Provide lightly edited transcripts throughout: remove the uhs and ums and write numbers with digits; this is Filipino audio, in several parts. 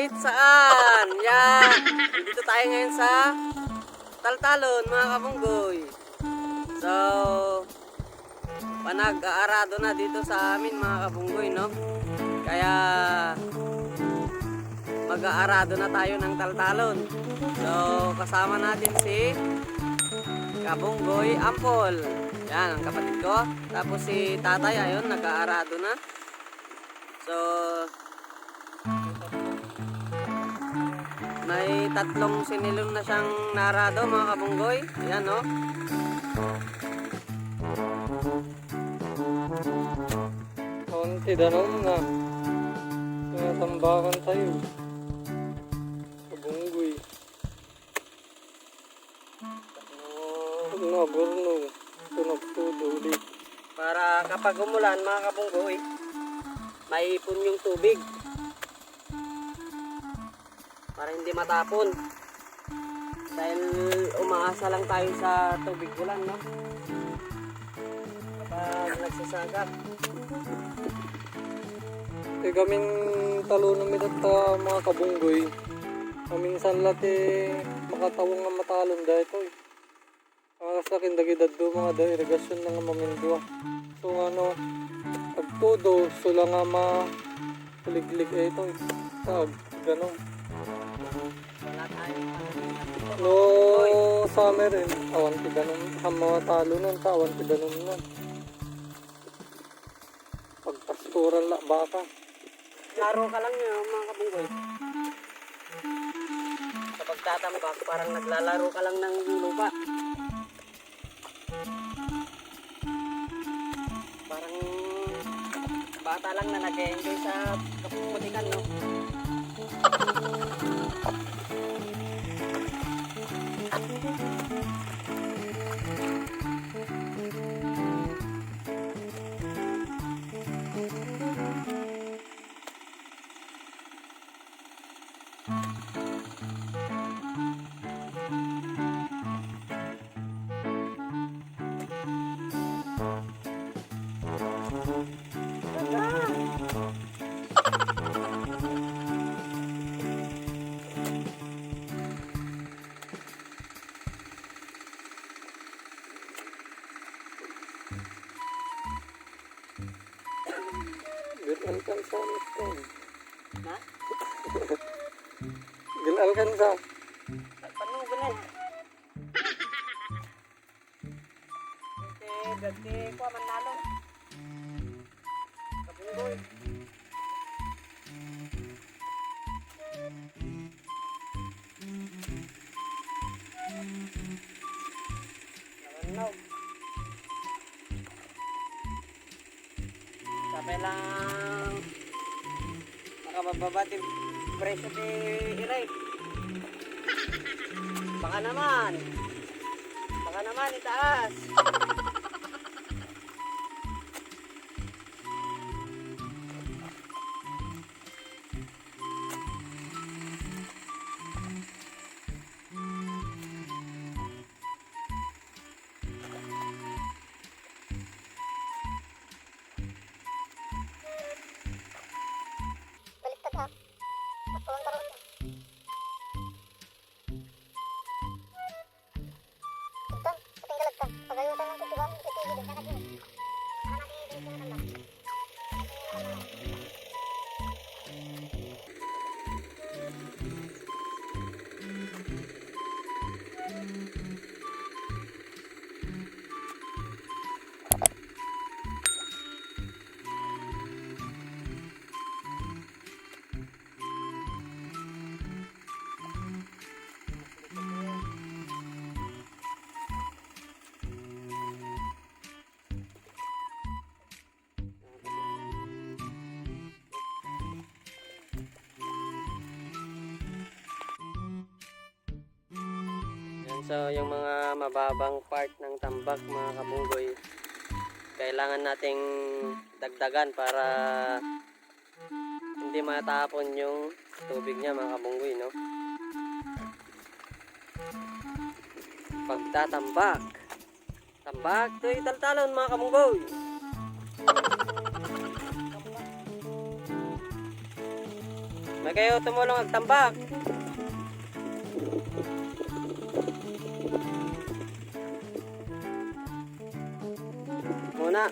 kahit saan. Yan. Dito tayo ngayon sa Taltalon, mga kabunggoy. So, panag-aarado na dito sa amin, mga kabunggoy, no? Kaya mag-aarado na tayo ng Taltalon. So, kasama natin si Kabunggoy Ampol. Yan, ang kapatid ko. Tapos si tatay, ayun, nag-aarado na. So, may tatlong sinilon na siyang narado, mga kabunggoy. Ayan, no? Konti danom na. Tinatambakan tayo. Kabunggoy. Borno. Tunag-tudo ulit. Para kapag umulan, mga kabunggoy, may ipon yung tubig. Para hindi matapon. Dahil umaasa lang tayo sa tubig ulan, no? Kapag nagsasagap. Kaming talunong mitat mga kabunggoy. Minsan lati makatawang nga matalon dahil ito. Mga kasakin dagidad do mga da irigasyon na nga mamindwa. So ano, pagtudo sula nga makuliglig ito. Tag, ganun. Wala tayong No, summer rin. Awan ti ganun. Mga talo nun, awan ti ganun nun. Pagpasturan la baka. laro ka lang yun, mga kabunggoy. Sa pagtatambak, parang naglalaro ka lang ng lupa. Parang bata lang na nag-enjoy sa kapuputikan, no? Gilalkan sa ito. Ha? Gilalkan sa. Paano ba na? Gati ko man nalo. Kabunggoy. Naman. Sabi lang makabababa yung presyo ni Iray. Baka naman itaas. Baliktad ha. Magpawang taro ito. Ito, katinggalag ka. Pagayutan ng tutigang, itigil din. Nakagin. Nakagin din siya naman. So yung mga mababang part ng tambak, mga kabunggoy, kailangan nating dagdagan para hindi matapon yung tubig niya, mga kabunggoy, no? Pagtatambak. Tambak, to'y taltalon, mga kabunggoy. May kayo tumulong agtambak. Muna.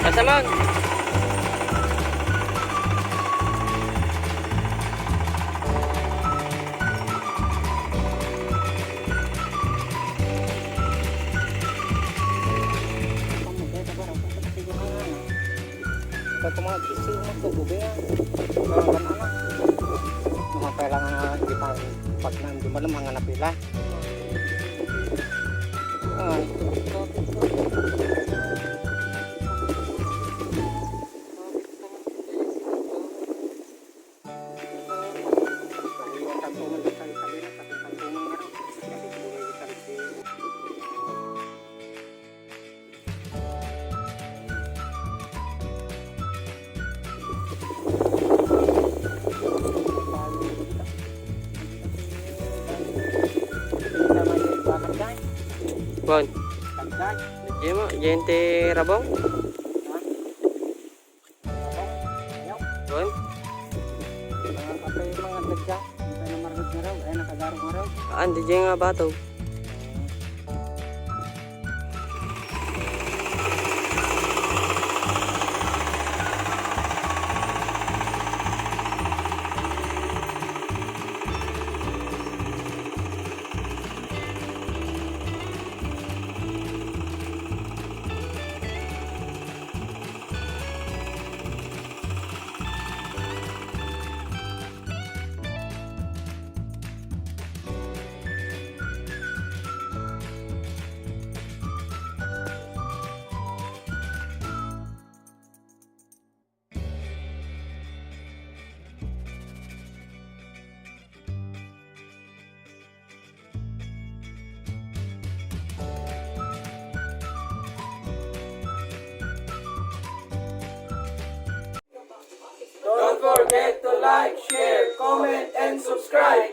Kasamang. Sa mga isu magtububi nga. Pero ganana. Mga kailangan nga hindi pa pag nandun malam mga napila. Ay, Bon. Diyan mo, diyan ti rabong. Bon. mga tagya, na marunod na raw, ay nakagarong na raw. Andi diyan nga bato. forget to like, share, comment, and subscribe.